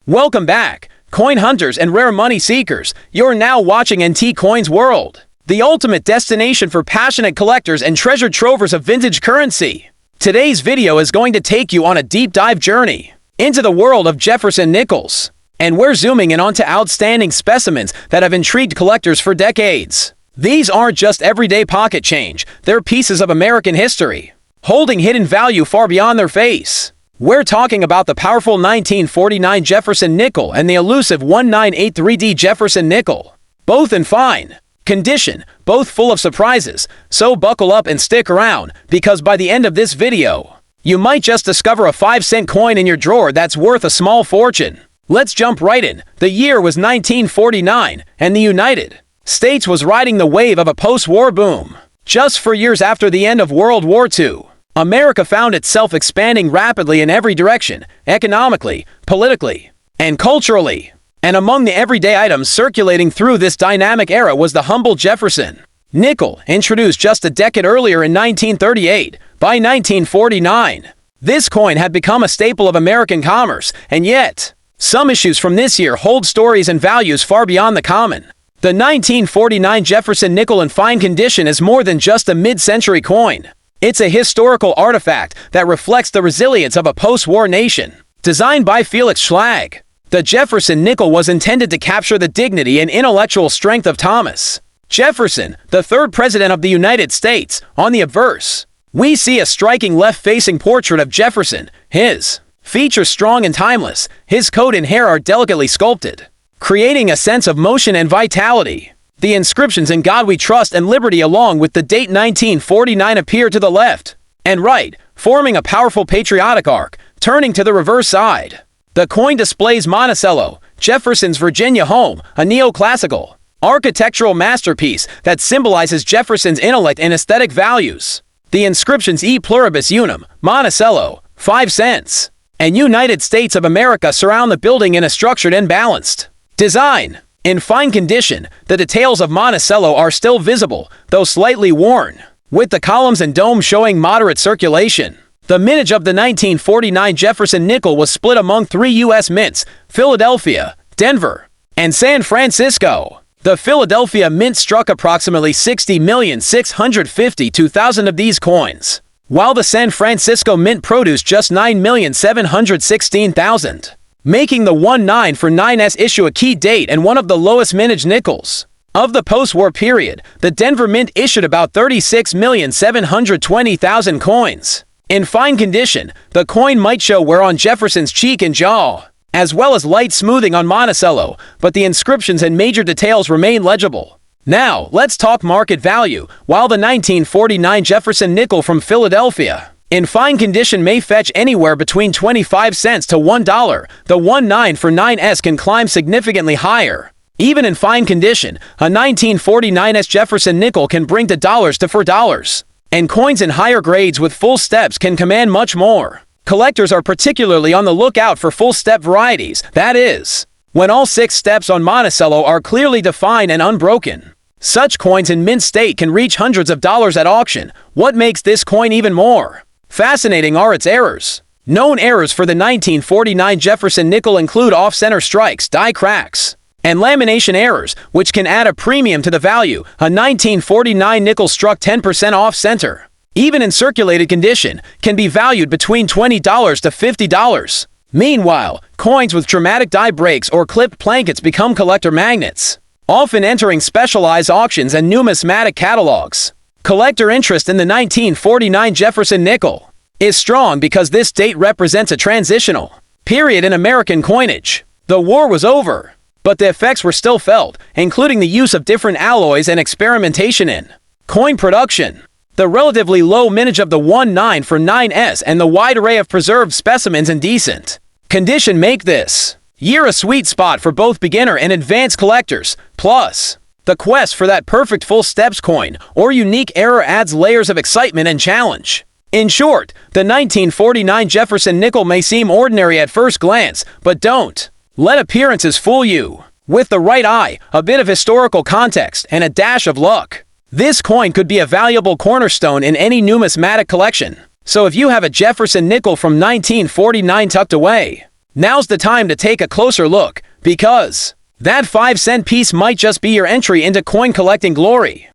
Welcome back, coin hunters and rare money seekers. You're now watching Antique Coins World, the ultimate destination for passionate collectors and treasured trovers of vintage currency. Today's video is going to take you on a deep dive journey into the world of Jefferson Nickels, and we're zooming in onto outstanding specimens that have intrigued collectors for decades. These aren't just everyday pocket change, they're pieces of American history, holding hidden value far beyond their face. We're talking about the powerful 1949 Jefferson Nickel and the elusive 1983D Jefferson Nickel. Both in fine condition, both full of surprises, so buckle up and stick around, because by the end of this video, you might just discover a 5-cent coin in your drawer that's worth a small fortune. Let's jump right in. The year was 1949, and the United States was riding the wave of a post-war boom. Just 4 years after the end of World War II, America found itself expanding rapidly in every direction, economically, politically, and culturally. And among the everyday items circulating through this dynamic era was the humble Jefferson Nickel, introduced just a decade earlier in 1938. By 1949, this coin had become a staple of American commerce, and yet, some issues from this year hold stories and values far beyond the common. The 1949 Jefferson Nickel in fine condition is more than just a mid-century coin. It's a historical artifact that reflects the resilience of a post-war nation. Designed by Felix Schlag, the Jefferson Nickel was intended to capture the dignity and intellectual strength of Thomas Jefferson, the third president of the United States. On the obverse, we see a striking left-facing portrait of Jefferson. His features strong and timeless. His coat and hair are delicately sculpted, creating a sense of motion and vitality. The inscriptions "In God We Trust" and "Liberty" along with the date 1949 appear to the left and right, forming a powerful patriotic arc. Turning to the reverse side, the coin displays Monticello, Jefferson's Virginia home, a neoclassical architectural masterpiece that symbolizes Jefferson's intellect and aesthetic values. The inscriptions "E Pluribus Unum, Monticello, 5 cents," and "United States of America" surround the building in a structured and balanced design. In fine condition, the details of Monticello are still visible, though slightly worn, with the columns and dome showing moderate circulation. The mintage of the 1949 Jefferson Nickel was split among 3 U.S. mints: Philadelphia, Denver, and San Francisco. The Philadelphia mint struck approximately 60,652,000 of these coins, while the San Francisco mint produced just 9,716,000. Making the 1949S issue a key date and one of the lowest mintage nickels of the post-war period. The Denver mint issued about 36,720,000 coins. In fine condition, the coin might show wear on Jefferson's cheek and jaw, as well as light smoothing on Monticello, but the inscriptions and major details remain legible. Now, let's talk market value. While the 1949 Jefferson Nickel from Philadelphia, in fine condition, may fetch anywhere between 25 cents to $1, the 1949S can climb significantly higher. Even in fine condition, a 1949S Jefferson Nickel can bring to dollars to $4, and coins in higher grades with full steps can command much more. Collectors are particularly on the lookout for full step varieties, that is, when all 6 steps on Monticello are clearly defined and unbroken. Such coins in mint state can reach hundreds of dollars at auction. What makes this coin even more fascinating are its errors. Known errors for the 1949 Jefferson Nickel include off-center strikes, die cracks, and lamination errors, which can add a premium to the value. A 1949 nickel struck 10% off-center, even in circulated condition, can be valued between $20 to $50. Meanwhile, coins with dramatic die breaks or clipped plankets become collector magnets, often entering specialized auctions and numismatic catalogs. Collector interest in the 1949 Jefferson Nickel is strong because this date represents a transitional period in American coinage. The war was over, but the effects were still felt, including the use of different alloys and experimentation in coin production. The relatively low mintage of the 1949S and the wide array of preserved specimens in decent condition make this year a sweet spot for both beginner and advanced collectors. Plus, the quest for that perfect full steps coin or unique error adds layers of excitement and challenge. In short, the 1949 Jefferson Nickel may seem ordinary at first glance, but don't let appearances fool you. With the right eye, a bit of historical context, and a dash of luck, this coin could be a valuable cornerstone in any numismatic collection. So if you have a Jefferson Nickel from 1949 tucked away, Now's the time to take a closer look, because that 5-cent piece might just be your entry into coin collecting glory.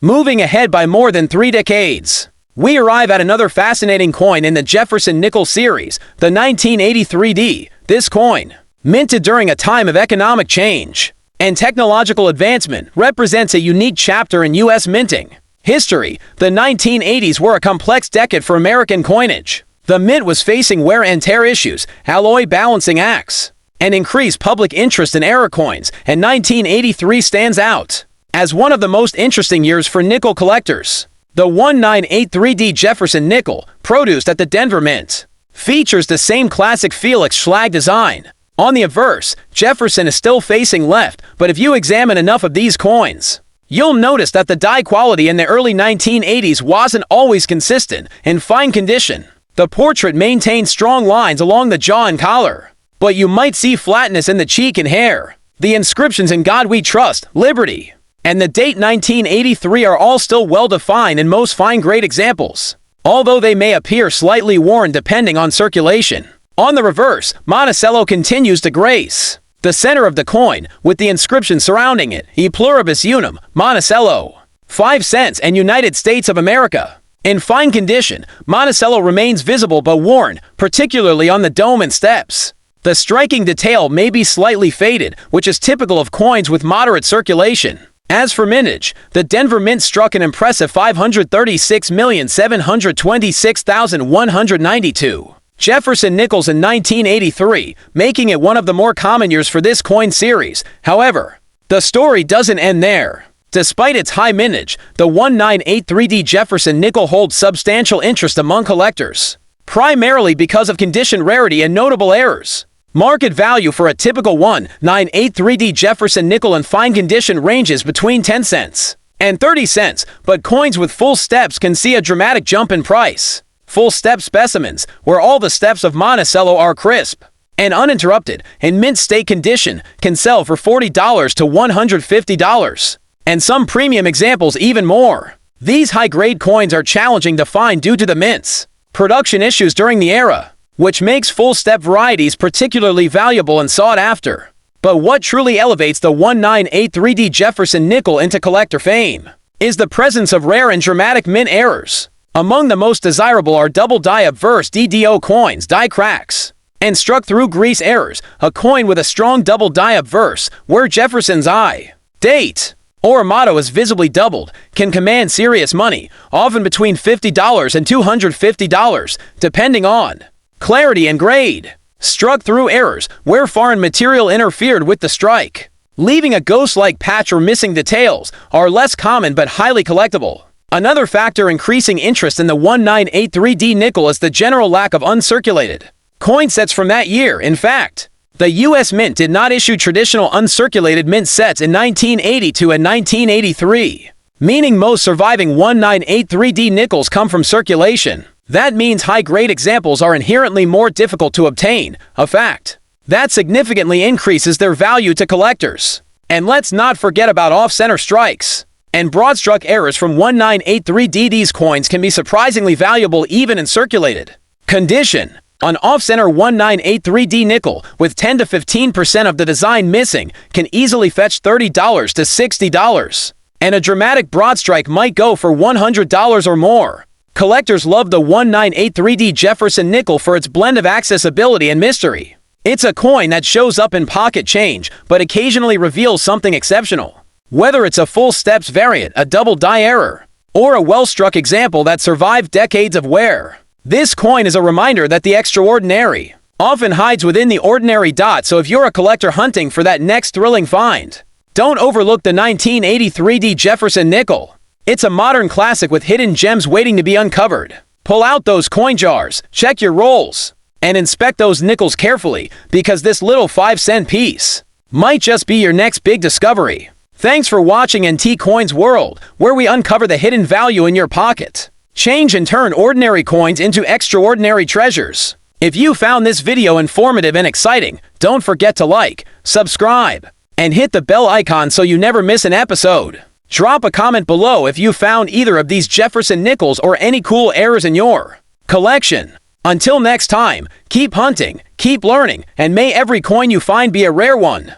Moving ahead by more than 3 decades, we arrive at another fascinating coin in the Jefferson Nickel series, the 1983D. This coin, minted during a time of economic change and technological advancement, represents a unique chapter in U.S. minting history. The 1980s were a complex decade for American coinage. The mint was facing wear and tear issues, alloy balancing acts, and increased public interest in error coins, and 1983 stands out as one of the most interesting years for nickel collectors. The 1983D Jefferson Nickel, produced at the Denver Mint, features the same classic Felix Schlag design. On the obverse, Jefferson is still facing left, but if you examine enough of these coins, you'll notice that the die quality in the early 1980s wasn't always consistent in fine condition. The portrait maintains strong lines along the jaw and collar, but you might see flatness in the cheek and hair. The inscriptions "In God We Trust," "Liberty," and the date 1983 are all still well-defined in most fine-grade examples, although they may appear slightly worn depending on circulation. On the reverse, Monticello continues to grace the center of the coin, with the inscription surrounding it: "E pluribus unum, Monticello, 5 cents and United States of America." In fine condition, Monticello remains visible but worn, particularly on the dome and steps. The striking detail may be slightly faded, which is typical of coins with moderate circulation. As for mintage, the Denver Mint struck an impressive 536,726,192 Jefferson Nickels in 1983, making it one of the more common years for this coin series. However, the story doesn't end there. Despite its high mintage, the 1983D Jefferson Nickel holds substantial interest among collectors, primarily because of condition rarity and notable errors. Market value for a typical 1983D Jefferson Nickel in fine condition ranges between 10 cents and 30 cents, but coins with full steps can see a dramatic jump in price. Full step specimens, where all the steps of Monticello are crisp and uninterrupted in mint state condition, can sell for $40 to $150. And some premium examples even more. These high-grade coins are challenging to find due to the mint's production issues during the era, which makes full-step varieties particularly valuable and sought after. But what truly elevates the 1983D Jefferson Nickel into collector fame is the presence of rare and dramatic mint errors. Among the most desirable are double die obverse DDO coins, die cracks, and struck-through grease errors. A coin with a strong double die obverse, where Jefferson's I, date, or motto is visibly doubled, can command serious money, often between $50 and $250, depending on clarity and grade. Struck-through errors, where foreign material interfered with the strike, leaving a ghost-like patch or missing details, are less common but highly collectible. Another factor increasing interest in the 1983D Nickel is the general lack of uncirculated coin sets from that year. In fact, the U.S. Mint did not issue traditional uncirculated mint sets in 1982 and 1983, meaning most surviving 1983D nickels come from circulation. That means high-grade examples are inherently more difficult to obtain, a fact that significantly increases their value to collectors. And let's not forget about off-center strikes and broad-struck errors from 1983D. These coins can be surprisingly valuable even in circulated condition. An off-center 1983D nickel with 10 to 15% of the design missing can easily fetch $30 to $60, and a dramatic broad strike might go for $100 or more. Collectors love the 1983D Jefferson Nickel for its blend of accessibility and mystery. It's a coin that shows up in pocket change, but occasionally reveals something exceptional. Whether it's a full steps variant, a double die error, or a well-struck example that survived decades of wear, this coin is a reminder that the extraordinary often hides within the ordinary. So if you're a collector hunting for that next thrilling find, don't overlook the 1983D Jefferson Nickel. It's a modern classic with hidden gems waiting to be uncovered. Pull out those coin jars, check your rolls, and inspect those nickels carefully, because this little 5-cent piece might just be your next big discovery. Thanks for watching NT Coins World, where we uncover the hidden value in your pocket. Change and turn ordinary coins into extraordinary treasures. If you found this video informative and exciting, don't forget to like, subscribe, and hit the bell icon so you never miss an episode. Drop a comment below if you found either of these Jefferson Nickels or any cool errors in your collection. Until next time, keep hunting, keep learning, and may every coin you find be a rare one.